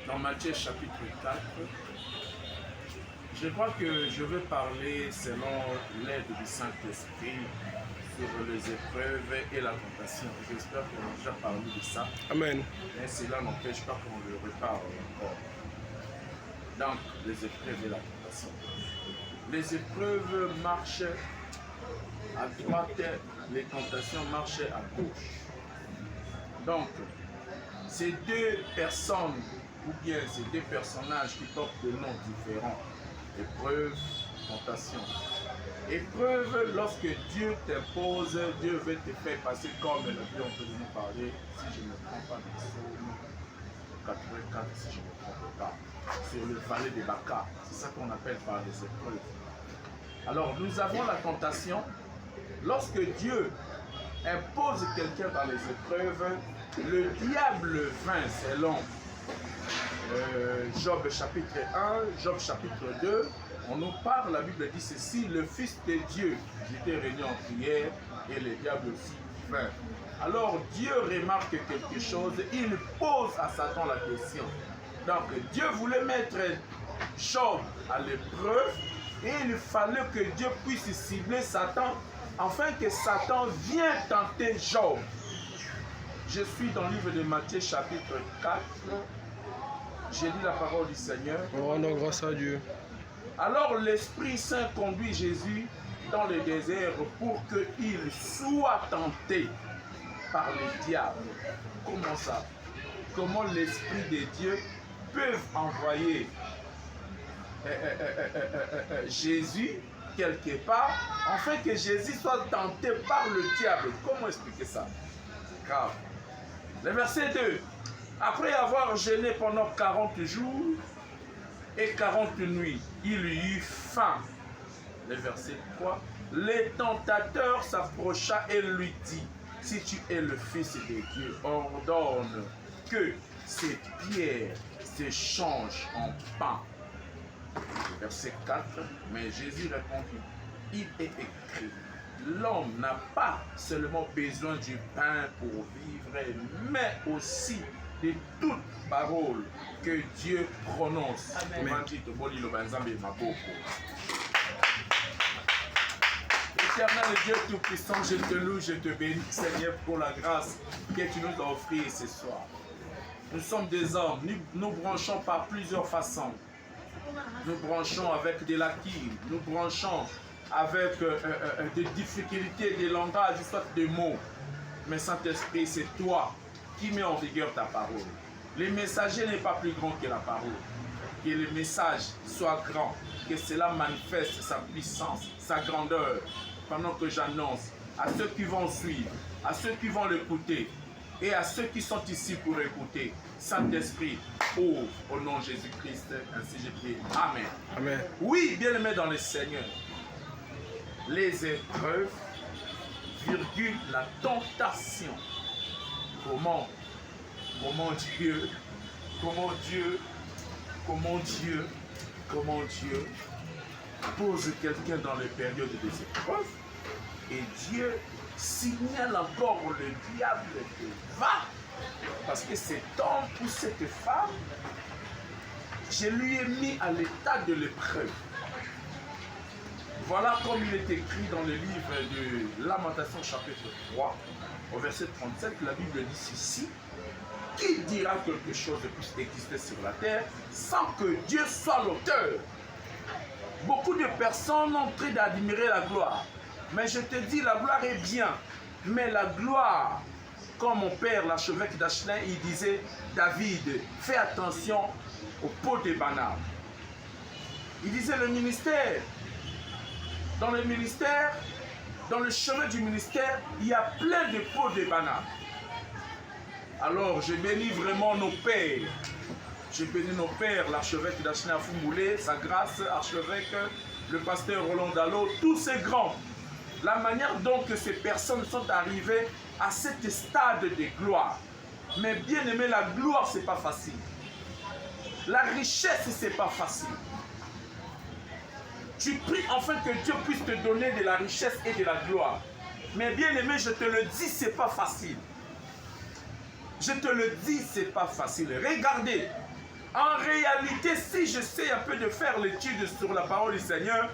dans Matthieu chapitre 4, je crois que je veux parler selon l'aide du Saint-Esprit sur les épreuves et la tentation. J'espère qu'on a déjà parlé de ça. Amen. Mais cela n'empêche pas qu'on le reparle encore. Donc, les épreuves et la tentation. Les épreuves marchent à droite, les tentations marchent à gauche. Donc, ces deux personnes, ou bien ces deux personnages qui portent des noms différents, épreuve, tentation. Épreuve, lorsque Dieu t'impose, Dieu veut te faire passer comme le Dieu, on peut nous parler, si je ne me trompe pas, dans Psaume 84, si je ne me trompe pas, sur le valet de Baca. C'est ça qu'on appelle par les épreuves. Alors, nous avons la tentation. Lorsque Dieu impose quelqu'un dans les épreuves, le diable vint selon Job chapitre 1, Job chapitre 2, on nous parle, la Bible dit ceci, le Fils de Dieu, j'étais réuni en prière et le diable aussi vint. Alors Dieu remarque quelque chose, il pose à Satan la question. Donc Dieu voulait mettre Job à l'épreuve et il fallait que Dieu puisse cibler Satan afin que Satan vienne tenter Job. Je suis dans le livre de Matthieu chapitre 4. J'ai lu la parole du Seigneur. Rendons grâce à Dieu. Alors l'Esprit Saint conduit Jésus dans le désert pour qu'il soit tenté par le diable. Comment ça? Comment l'Esprit de Dieu peut envoyer Jésus quelque part afin que Jésus soit tenté par le diable? Comment expliquer ça? C'est grave. Le verset 2. Après avoir jeûné pendant 40 jours et 40 nuits, il eut faim. Le verset 3. Le tentateur s'approcha et lui dit, si tu es le Fils de Dieu, ordonne que cette pierre se change en pain. Verset 4. Mais Jésus répondit, il est écrit, l'homme n'a pas seulement besoin du pain pour vivre, mais aussi de toute parole que Dieu prononce. Amen. Éternel Dieu Tout-Puissant, je te loue, je te bénis, Seigneur, pour la grâce que tu nous as offerte ce soir. Nous sommes des hommes, nous branchons par plusieurs façons. Nous branchons avec des lacunes, nous branchons avec des difficultés, des langages, soit des mots. Mais Saint-Esprit, c'est toi qui met en vigueur ta parole. Le messager n'est pas plus grand que la parole. Que le message soit grand, que cela manifeste sa puissance, sa grandeur, pendant que j'annonce à ceux qui vont suivre, à ceux qui vont l'écouter et à ceux qui sont ici pour écouter. Saint-Esprit, ouvre au nom de Jésus-Christ, ainsi je prie. Amen. Amen. Oui, bien-aimés dans le Seigneur, les épreuves, virgule, la tentation. Comment Dieu pose quelqu'un dans les périodes des épreuves et Dieu signale encore le diable de va parce que cet homme ou cette femme, je lui ai mis à l'état de l'épreuve. Voilà comme il est écrit dans le livre de Lamentation chapitre 3 au verset 37, la Bible dit ceci, qui dira quelque chose de plus exister sur la terre sans que Dieu soit l'auteur? Beaucoup de personnes ont en train d'admirer la gloire. Mais je te dis, la gloire est bien. Mais la gloire, comme mon père, l'archevêque d'Achelin, il disait, David, fais attention aux pots de banane. Il disait le ministère. Dans le ministère, dans le chemin du ministère, il y a plein de pots de banane. Alors, je bénis vraiment nos pères. Je bénis nos pères, l'archevêque d'Achelin à Fumboulé, sa grâce, archevêque, le pasteur Roland Dallot, tous ces grands. La manière dont que ces personnes sont arrivées à cet stade de gloire. Mais bien aimé, la gloire, ce n'est pas facile. La richesse, ce n'est pas facile. Tu pries enfin que Dieu puisse te donner de la richesse et de la gloire. Mais bien aimé, je te le dis, ce n'est pas facile. Je te le dis, ce n'est pas facile. Regardez, En réalité, si j'essaie un peu de faire l'étude sur la parole du Seigneur,